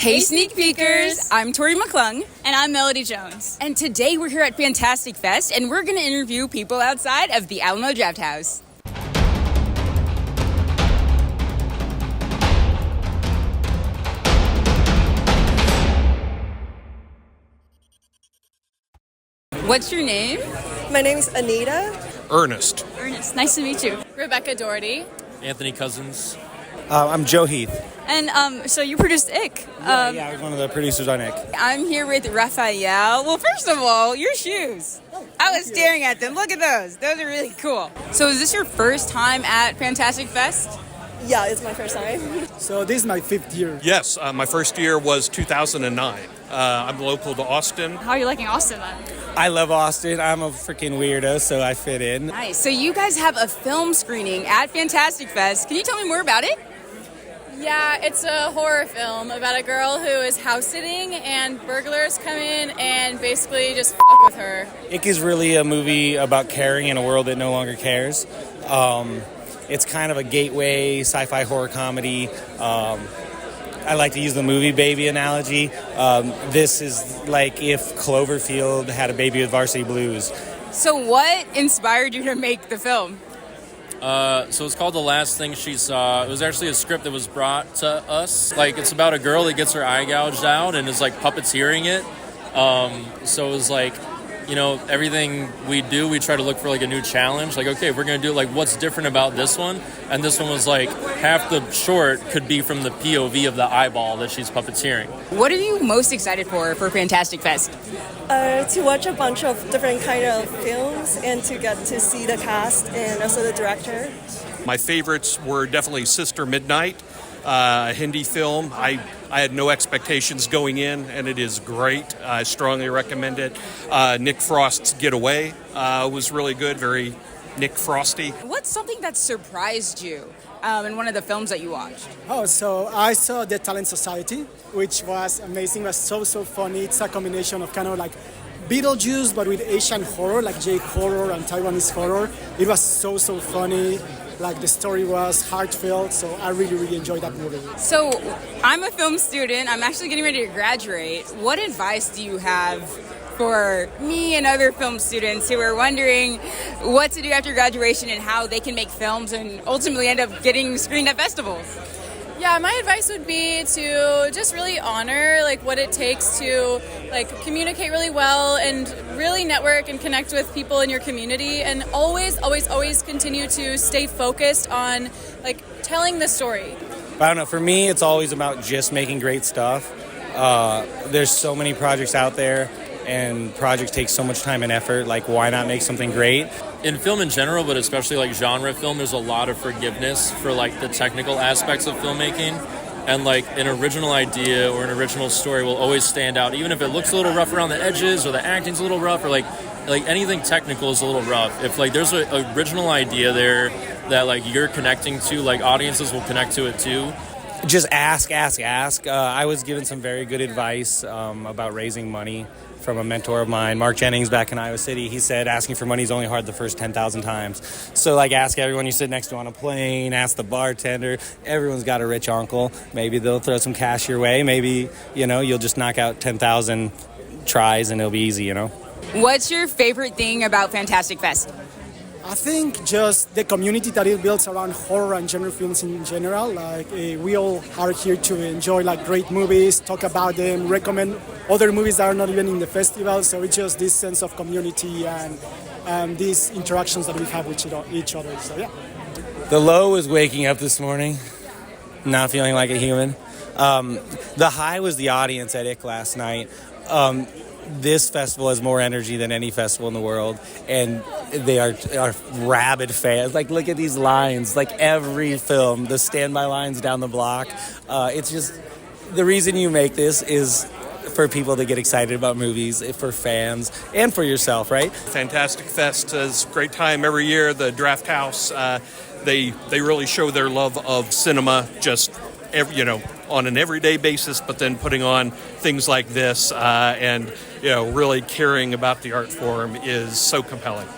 Hey Sneak Peekers! I'm Tori McClung. And I'm Melody Jones. And today we're here at Fantastic Fest, and we're going to interview people outside of the Alamo Draft House. What's your name? My name is Anita. Ernest. Ernest, nice to meet you. Rebecca Doherty. Anthony Cousins. I'm Joe Heath. And so you produced Ick. I was one of the producers on Ick. I'm here with Raphael. Well, first of all, your shoes. I was staring at them. Look at those. Those are really cool. So is this your first time at Fantastic Fest? Yeah, it's my first time. So this is my 5th year. Yes, my first year was 2009. I'm local to Austin. How are you liking Austin then? I love Austin. I'm a freaking weirdo, so I fit in. Nice. So you guys have a film screening at Fantastic Fest. Can you tell me more about it? Yeah, it's a horror film about a girl who is house sitting and burglars come in and basically just fuck with her. Ick is really a movie about caring in a world that no longer cares. It's kind of a gateway sci-fi horror comedy. I like to use the movie baby analogy. This is like if Cloverfield had a baby with Varsity Blues. So what inspired you to make the film? So it's called The Last Thing She Saw. It was actually a script that was brought to us. Like, it's about a girl that gets her eye gouged out and is, like, puppeteering it. So it was like, you know, everything we do, we try to look for, like, a new challenge. Like, okay, we're going to do, like, what's different about this one? And this one was, like, half the short could be from the POV of the eyeball that she's puppeteering. What are you most excited for Fantastic Fest? To watch a bunch of different kind of films and to get to see the cast and also the director. My favorites were definitely Sister Midnight, a Hindi film. I had no expectations going in, and it is great. I strongly recommend it. Nick Frost's Get Away was really good, very Nick Frosty. What's something that surprised you in one of the films that you watched? Oh, so I saw The Talent Society, which was amazing. It was so funny. It's a combination of kind of like Beetlejuice, but with Asian horror, like Jake horror and Taiwanese horror. It was so funny. Like the story was heartfelt, so I really enjoyed that movie. So I'm a film student. I'm actually getting ready to graduate. What advice do you have for me and other film students who are wondering what to do after graduation and how they can make films and ultimately end up getting screened at festivals? Yeah, my advice would be to just really honor like what it takes to like communicate really well and really network and connect with people in your community, and always continue to stay focused on like telling the story. I don't know, for me, it's always about just making great stuff. There's so many projects out there, and projects take so much time and effort. Like, why not make something great? In film in general, but especially like genre film, there's a lot of forgiveness for like the technical aspects of filmmaking. And like an original idea or an original story will always stand out, even if it looks a little rough around the edges or the acting's a little rough or like anything technical is a little rough. If like there's an original idea there that like you're connecting to, like audiences will connect to it too. Just ask. I was given some very good advice about raising money from a mentor of mine, Mark Jennings, back in Iowa City. He said asking for money is only hard the first 10,000 times. So like ask everyone you sit next to on a plane, ask the bartender. Everyone's got a rich uncle. Maybe they'll throw some cash your way. Maybe, you know, you'll just knock out 10,000 tries and it'll be easy, you know. What's your favorite thing about Fantastic Fest? I think just the community that it builds around horror and genre films in general. Like we all are here to enjoy like great movies, talk about them, recommend other movies that are not even in the festival. So it's just this sense of community and these interactions that we have with each other. So yeah. The low was waking up this morning, not feeling like a human. The high was the audience at Ick last night. This festival has more energy than any festival in the world, and they are rabid fans. Like, look at these lines. Like, every film, the standby lines down the block. It's just, the reason you make this is for people to get excited about movies, for fans, and for yourself, right? Fantastic Fest is a great time every year. The Draft House, they really show their love of cinema, just on an everyday basis, but then putting on things like this and really caring about the art form is so compelling.